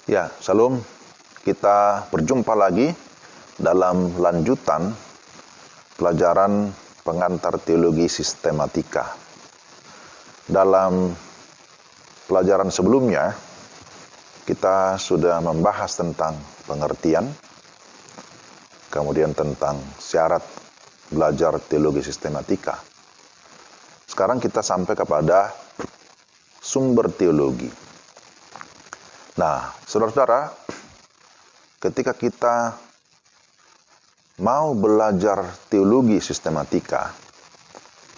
Ya, Shalom. Kita berjumpa lagi dalam lanjutan pelajaran pengantar teologi sistematika. Dalam pelajaran sebelumnya, kita sudah membahas tentang pengertian, kemudian tentang syarat belajar teologi sistematika. Sekarang kita sampai kepada sumber teologi. Nah, saudara-saudara, ketika kita mau belajar teologi sistematika,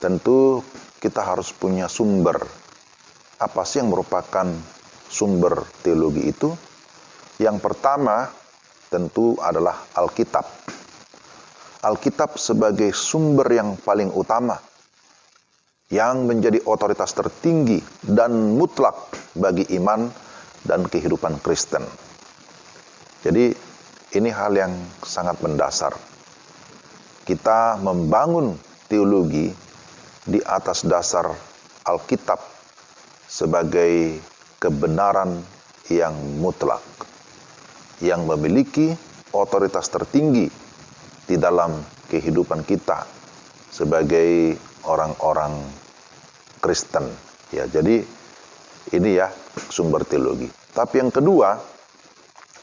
tentu kita harus punya sumber. Apa sih yang merupakan sumber teologi itu? Yang pertama tentu adalah Alkitab. Alkitab sebagai sumber yang paling utama, yang menjadi otoritas tertinggi dan mutlak bagi iman dan kehidupan Kristen. Jadi ini hal yang sangat mendasar. Kita membangun teologi di atas dasar Alkitab sebagai kebenaran yang mutlak, yang memiliki otoritas tertinggi di dalam kehidupan kita sebagai orang-orang Kristen. Ya, jadi ini ya sumber teologi. Tapi yang kedua,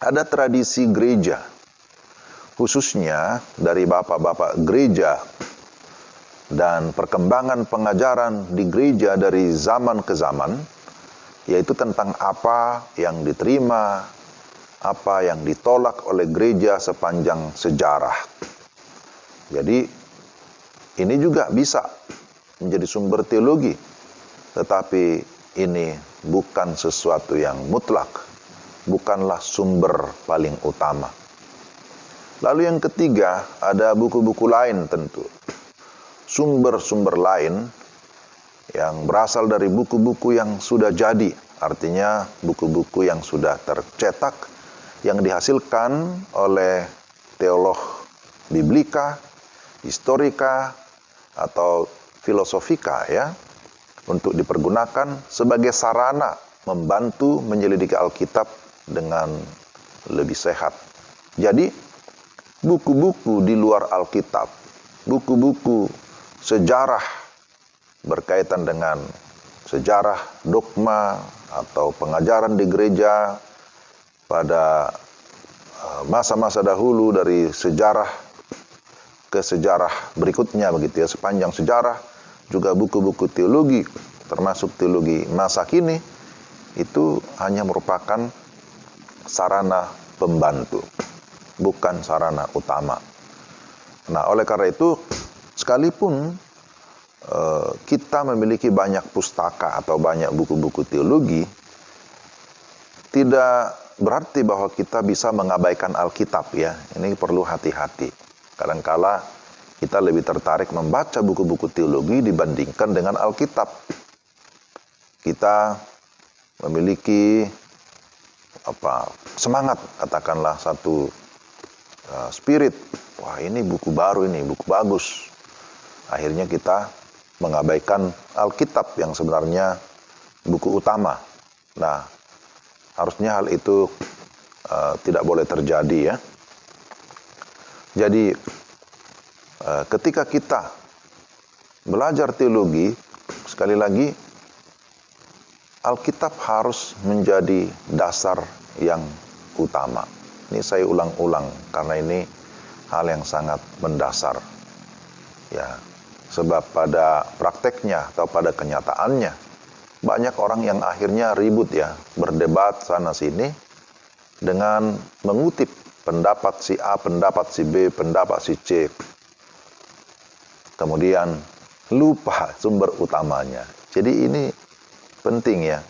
ada tradisi gereja, khususnya dari bapak-bapak gereja dan perkembangan pengajaran di gereja dari zaman ke zaman, yaitu tentang apa yang diterima, apa yang ditolak oleh gereja sepanjang sejarah. Jadi ini juga bisa menjadi sumber teologi, tetapi ini bukan sesuatu yang mutlak, bukanlah sumber paling utama. Lalu yang ketiga, ada buku-buku lain tentu. Sumber-sumber lain yang berasal dari buku-buku yang sudah jadi, artinya buku-buku yang sudah tercetak, yang dihasilkan oleh teolog biblika, historika, atau filosofika ya, untuk dipergunakan sebagai sarana membantu menyelidiki Alkitab dengan lebih sehat. Jadi, buku-buku di luar Alkitab, buku-buku sejarah berkaitan dengan sejarah dogma atau pengajaran di gereja pada masa-masa dahulu dari sejarah ke sejarah berikutnya begitu ya, sepanjang sejarah. Juga buku-buku teologi, termasuk teologi masa kini, itu hanya merupakan sarana pembantu, bukan sarana utama. Nah, oleh karena itu, sekalipun kita memiliki banyak pustaka atau banyak buku-buku teologi, tidak berarti bahwa kita bisa mengabaikan Alkitab ya. Ini perlu hati-hati. Kadangkala kita lebih tertarik membaca buku-buku teologi dibandingkan dengan Alkitab. Kita memiliki semangat, katakanlah satu spirit. Wah, ini buku baru, ini buku bagus. Akhirnya kita mengabaikan Alkitab yang sebenarnya buku utama. Nah, harusnya hal itu tidak boleh terjadi ya. Jadi ketika kita belajar teologi, sekali lagi, Alkitab harus menjadi dasar yang utama. Ini saya ulang-ulang, karena ini hal yang sangat mendasar. Ya, sebab pada prakteknya atau pada kenyataannya, banyak orang yang akhirnya ribut ya, berdebat sana-sini, dengan mengutip pendapat si A, pendapat si B, pendapat si C, kemudian lupa sumber utamanya. Jadi ini penting ya.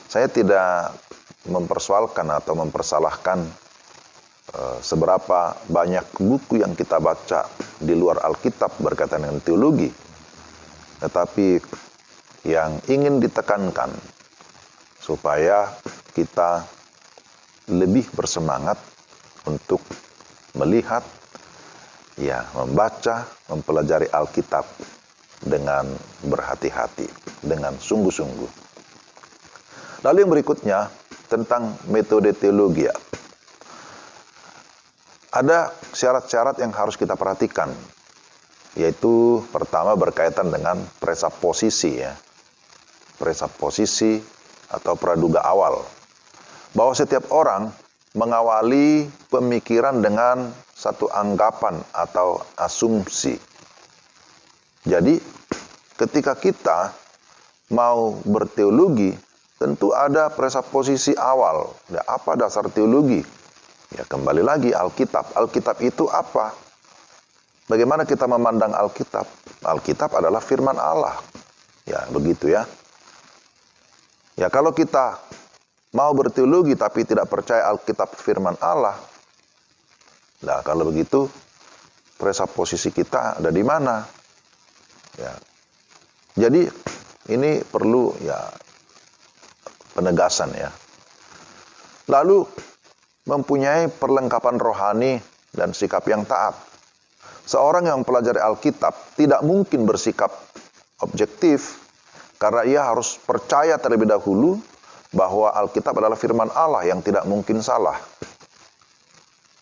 Saya tidak mempersoalkan atau mempersalahkan seberapa banyak buku yang kita baca di luar Alkitab berkaitan dengan teologi. Tetapi yang ingin ditekankan supaya kita lebih bersemangat untuk melihat, ya, membaca, mempelajari Alkitab dengan berhati-hati, dengan sungguh-sungguh. Lalu yang berikutnya, tentang metode teologi ya. Ada syarat-syarat yang harus kita perhatikan, yaitu pertama berkaitan dengan presuposisi ya. Presuposisi atau praduga awal. Bahwa setiap orang mengawali pemikiran dengan satu anggapan atau asumsi. Jadi, ketika kita mau berteologi, tentu ada presuposisi awal. Ya, apa dasar teologi? Ya, kembali lagi Alkitab. Alkitab itu apa? Bagaimana kita memandang Alkitab? Alkitab adalah firman Allah. Ya, begitu ya. Ya, kalau kita mau berteologi tapi tidak percaya Alkitab firman Allah, nah kalau begitu presuposisi kita ada di mana? Ya. Jadi ini perlu ya penegasan ya. Lalu mempunyai perlengkapan rohani dan sikap yang taat. Seorang yang mempelajari Alkitab tidak mungkin bersikap objektif karena ia harus percaya terlebih dahulu bahwa Alkitab adalah firman Allah yang tidak mungkin salah.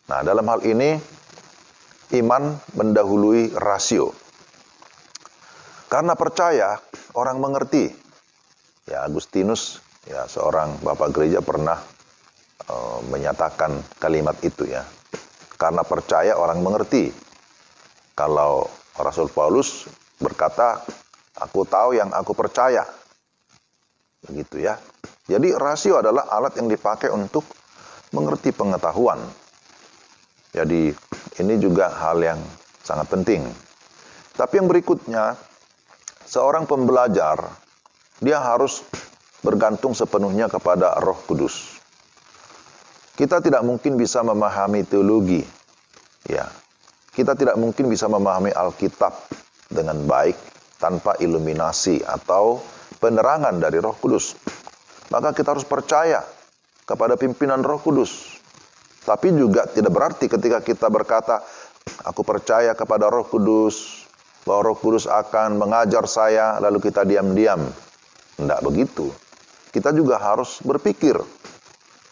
Nah, dalam hal ini iman mendahului rasio. Karena percaya, orang mengerti. Ya, Agustinus, ya seorang bapak gereja pernah menyatakan kalimat itu ya. Karena percaya orang mengerti. Kalau Rasul Paulus berkata, aku tahu yang aku percaya. Begitu ya. Jadi rasio adalah alat yang dipakai untuk mengerti pengetahuan. Jadi ini juga hal yang sangat penting. Tapi yang berikutnya, seorang pembelajar, dia harus bergantung sepenuhnya kepada Roh Kudus. Kita tidak mungkin bisa memahami teologi, ya. Kita tidak mungkin bisa memahami Alkitab dengan baik tanpa iluminasi atau penerangan dari Roh Kudus. Maka kita harus percaya kepada pimpinan Roh Kudus. Tapi juga tidak berarti ketika kita berkata, aku percaya kepada Roh Kudus, bahwa Roh Kudus akan mengajar saya, lalu kita diam-diam. Tidak begitu. Kita juga harus berpikir.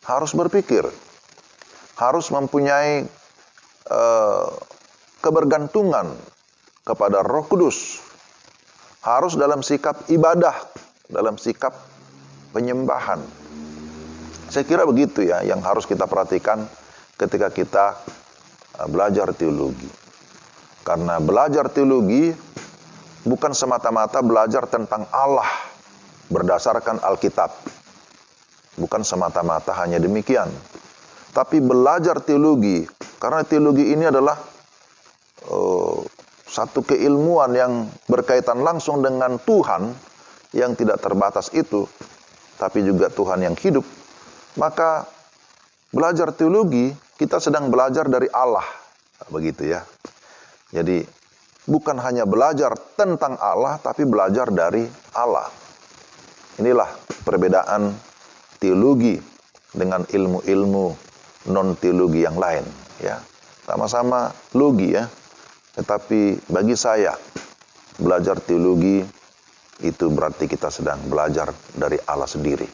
Harus mempunyai kebergantungan kepada Roh Kudus. Harus dalam sikap ibadah, dalam sikap penyembahan. Saya kira begitu ya yang harus kita perhatikan ketika kita belajar teologi. Karena belajar teologi bukan semata-mata belajar tentang Allah berdasarkan Alkitab. Bukan semata-mata hanya demikian. Tapi belajar teologi, karena teologi ini adalah satu keilmuan yang berkaitan langsung dengan Tuhan yang tidak terbatas itu, tapi juga Tuhan yang hidup. Maka belajar teologi, kita sedang belajar dari Allah. Begitu ya. Jadi bukan hanya belajar tentang Allah, tapi belajar dari Allah. Inilah perbedaan teologi dengan ilmu-ilmu non-teologi yang lain. Ya, sama-sama logi ya. Tetapi bagi saya, belajar teologi itu berarti kita sedang belajar dari Allah sendiri.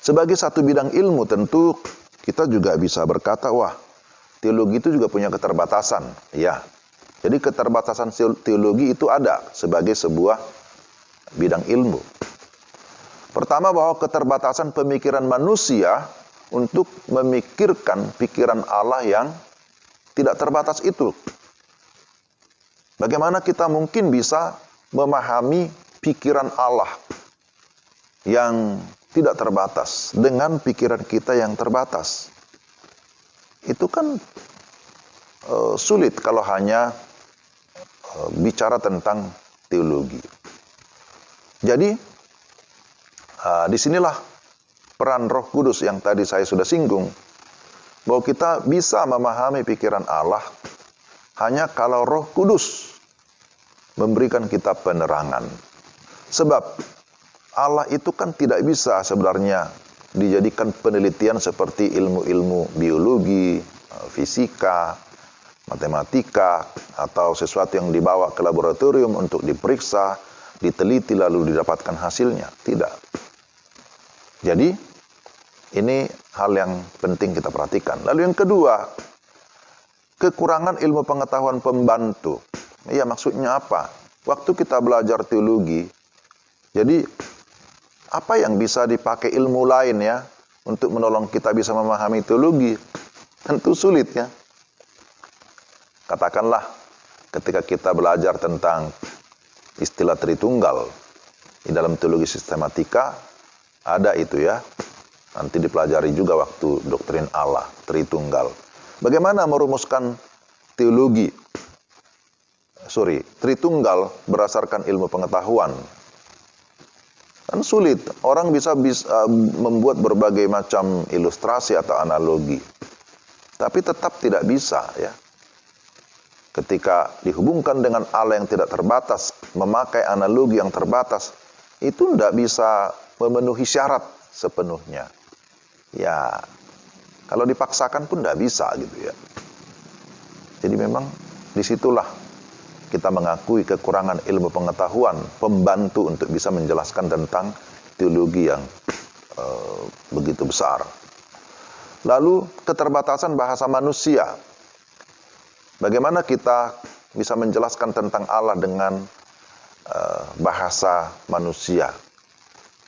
Sebagai satu bidang ilmu tentu kita juga bisa berkata, wah, teologi itu juga punya keterbatasan. Ya, jadi keterbatasan teologi itu ada sebagai sebuah bidang ilmu. Pertama, bahwa keterbatasan pemikiran manusia untuk memikirkan pikiran Allah yang tidak terbatas itu. Bagaimana kita mungkin bisa memahami pikiran Allah yang tidak terbatas dengan pikiran kita yang terbatas? Itu kan sulit kalau hanya bicara tentang teologi. Jadi disinilah peran Roh Kudus yang tadi saya sudah singgung, bahwa kita bisa memahami pikiran Allah hanya kalau Roh Kudus memberikan kita penerangan. Sebab Allah itu kan tidak bisa sebenarnya dijadikan penelitian seperti ilmu-ilmu biologi, fisika, matematika, atau sesuatu yang dibawa ke laboratorium untuk diperiksa, diteliti lalu didapatkan hasilnya. Tidak. Jadi Ini hal yang penting kita perhatikan. Lalu yang kedua, kekurangan ilmu pengetahuan pembantu. Iya, maksudnya apa? Waktu kita belajar teologi, jadi apa yang bisa dipakai ilmu lain ya untuk menolong kita bisa memahami teologi? Tentu sulit ya. Katakanlah ketika kita belajar tentang istilah Tritunggal di dalam teologi sistematika, ada itu ya. Nanti dipelajari juga waktu doktrin Allah, Tritunggal. Bagaimana merumuskan teologi Tritunggal berdasarkan ilmu pengetahuan. Kan sulit. Orang bisa membuat berbagai macam ilustrasi atau analogi. Tapi tetap tidak bisa ya. Ketika dihubungkan dengan Allah yang tidak terbatas, memakai analogi yang terbatas, itu tidak bisa memenuhi syarat sepenuhnya. Ya, kalau dipaksakan pun tidak bisa gitu ya. Jadi memang disitulah kita mengakui kekurangan ilmu pengetahuan pembantu untuk bisa menjelaskan tentang teologi yang begitu besar. Lalu keterbatasan bahasa manusia. Bagaimana kita bisa menjelaskan tentang Allah dengan bahasa manusia?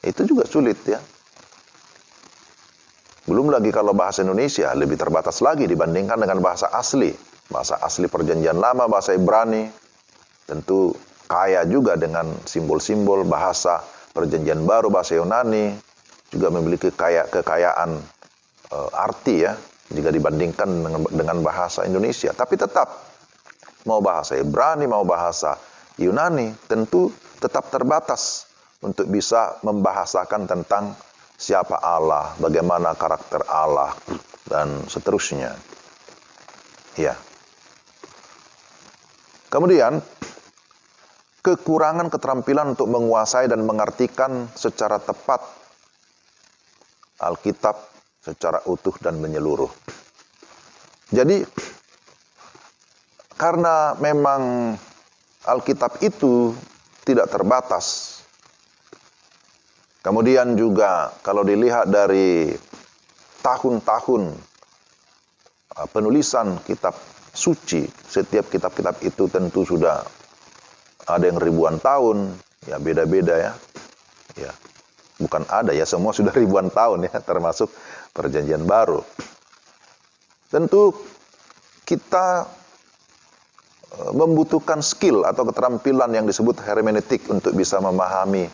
Itu juga sulit ya. Belum lagi kalau bahasa Indonesia lebih terbatas lagi dibandingkan dengan bahasa asli. Bahasa asli Perjanjian Lama, bahasa Ibrani, tentu kaya juga dengan simbol-simbol. Bahasa Perjanjian Baru, bahasa Yunani, juga memiliki kekayaan arti ya, jika dibandingkan dengan bahasa Indonesia. Tapi tetap, mau bahasa Ibrani, mau bahasa Yunani, tentu tetap terbatas untuk bisa membahasakan tentang siapa Allah, bagaimana karakter Allah, dan seterusnya. Ya. Kemudian, kekurangan keterampilan untuk menguasai dan mengartikan secara tepat Alkitab secara utuh dan menyeluruh. Jadi, karena memang Alkitab itu tidak terbatas, kemudian juga kalau dilihat dari tahun-tahun penulisan kitab suci, setiap kitab-kitab itu tentu sudah ada yang ribuan tahun, ya beda-beda ya. Ya, bukan ada ya, semua sudah ribuan tahun ya, termasuk Perjanjian Baru. Tentu kita membutuhkan skill atau keterampilan yang disebut hermeneutik untuk bisa memahami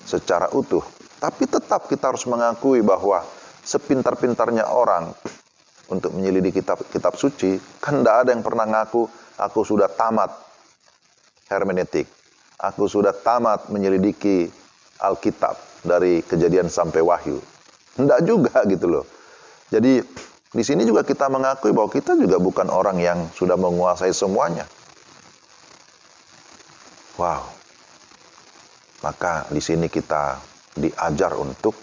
secara utuh. Tapi tetap kita harus mengakui bahwa sepintar-pintarnya orang untuk menyelidiki kitab suci, kan tidak ada yang pernah ngaku, aku sudah tamat hermeneutik, aku sudah tamat menyelidiki Alkitab dari Kejadian sampai Wahyu. Tidak juga gitu loh. Jadi di sini juga kita mengakui bahwa kita juga bukan orang yang sudah menguasai semuanya. Wow. Maka di sini kita diajar untuk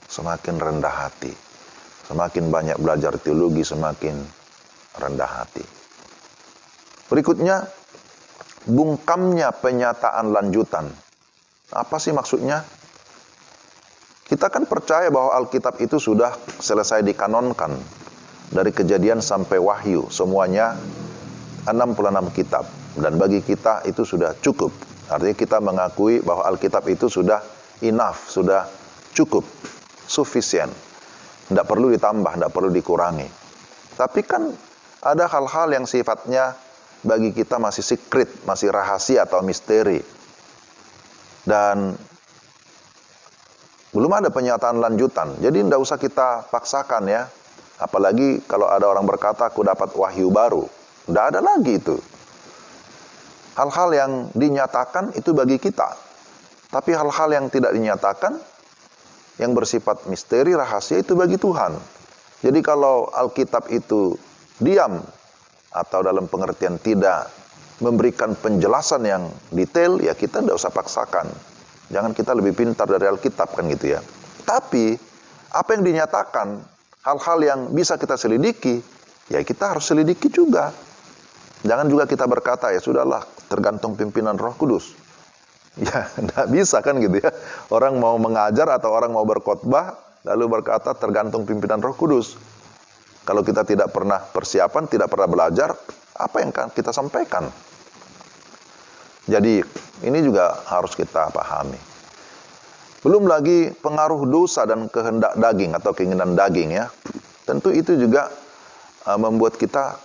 semakin rendah hati. Semakin banyak belajar teologi, semakin rendah hati. Berikutnya, bungkamnya penyataan lanjutan. Apa sih maksudnya? Kita kan percaya bahwa Alkitab itu sudah selesai dikanonkan. Dari Kejadian sampai Wahyu, semuanya 66 kitab. Dan bagi kita itu sudah cukup. Artinya kita mengakui bahwa Alkitab itu sudah enough, sudah cukup, sufficient. Tidak perlu ditambah, tidak perlu dikurangi. Tapi kan ada hal-hal yang sifatnya bagi kita masih secret, masih rahasia atau misteri. Dan belum ada penyataan lanjutan. Jadi tidak usah kita paksakan ya. Apalagi kalau ada orang berkata, aku dapat wahyu baru. Tidak ada lagi itu. Hal-hal yang dinyatakan itu bagi kita. Tapi hal-hal yang tidak dinyatakan, yang bersifat misteri, rahasia, itu bagi Tuhan. Jadi kalau Alkitab itu diam, atau dalam pengertian tidak memberikan penjelasan yang detail, ya kita tidak usah paksakan. Jangan kita lebih pintar dari Alkitab kan gitu ya. Tapi apa yang dinyatakan, hal-hal yang bisa kita selidiki, ya kita harus selidiki juga. Jangan juga kita berkata, ya sudahlah, tergantung pimpinan Roh Kudus. Ya, tidak bisa kan gitu ya. Orang mau mengajar atau orang mau berkhotbah, lalu berkata tergantung pimpinan Roh Kudus. Kalau kita tidak pernah persiapan, tidak pernah belajar, apa yang kita sampaikan? Jadi ini juga harus kita pahami. Belum lagi pengaruh dosa dan kehendak daging atau keinginan daging ya. Tentu itu juga membuat kita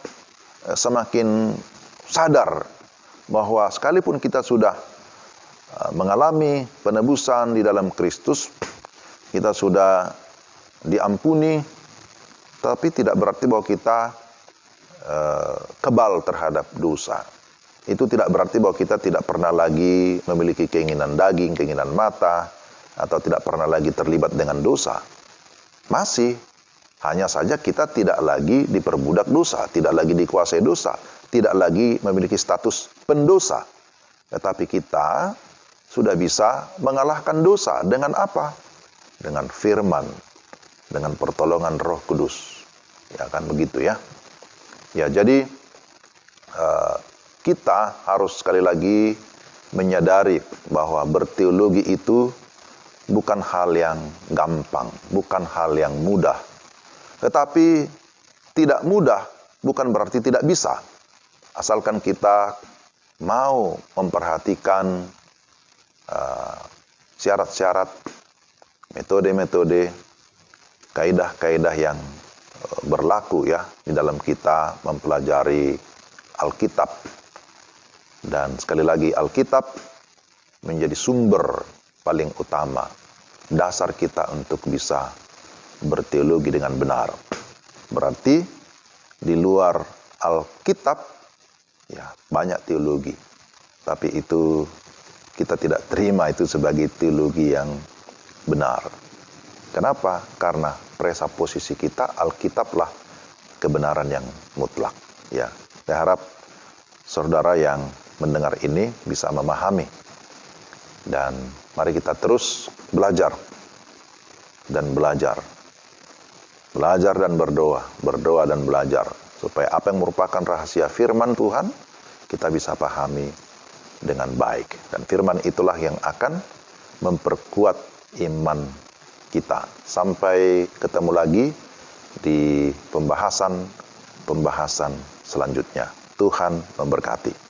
semakin sadar bahwa sekalipun kita sudah mengalami penebusan di dalam Kristus, kita sudah diampuni, tapi tidak berarti bahwa kita kebal terhadap dosa. Itu tidak berarti bahwa kita tidak pernah lagi memiliki keinginan daging, keinginan mata, atau tidak pernah lagi terlibat dengan dosa. Masih, hanya saja kita tidak lagi diperbudak dosa, tidak lagi dikuasai dosa, tidak lagi memiliki status pendosa. Tetapi kita sudah bisa mengalahkan dosa dengan apa? Dengan firman, dengan pertolongan Roh Kudus. Ya kan begitu ya. Ya jadi kita harus sekali lagi menyadari bahwa berteologi itu bukan hal yang gampang, bukan hal yang mudah. Tetapi tidak mudah bukan berarti tidak bisa. Asalkan kita mau memperhatikan syarat-syarat, metode-metode, kaidah-kaidah yang berlaku ya di dalam kita mempelajari Alkitab. Dan sekali lagi Alkitab menjadi sumber paling utama, dasar kita untuk bisa berteologi dengan benar. Berarti di luar Alkitab ya banyak teologi, tapi itu kita tidak terima itu sebagai teologi yang benar. Kenapa? Karena presuposisi kita Alkitablah kebenaran yang mutlak. Ya, saya harap saudara yang mendengar ini bisa memahami. Dan mari kita terus belajar dan belajar. Belajar dan berdoa, berdoa dan belajar. Supaya apa yang merupakan rahasia firman Tuhan, kita bisa pahami dengan baik. Dan firman itulah yang akan memperkuat iman kita. Sampai ketemu lagi di pembahasan selanjutnya. Tuhan memberkati.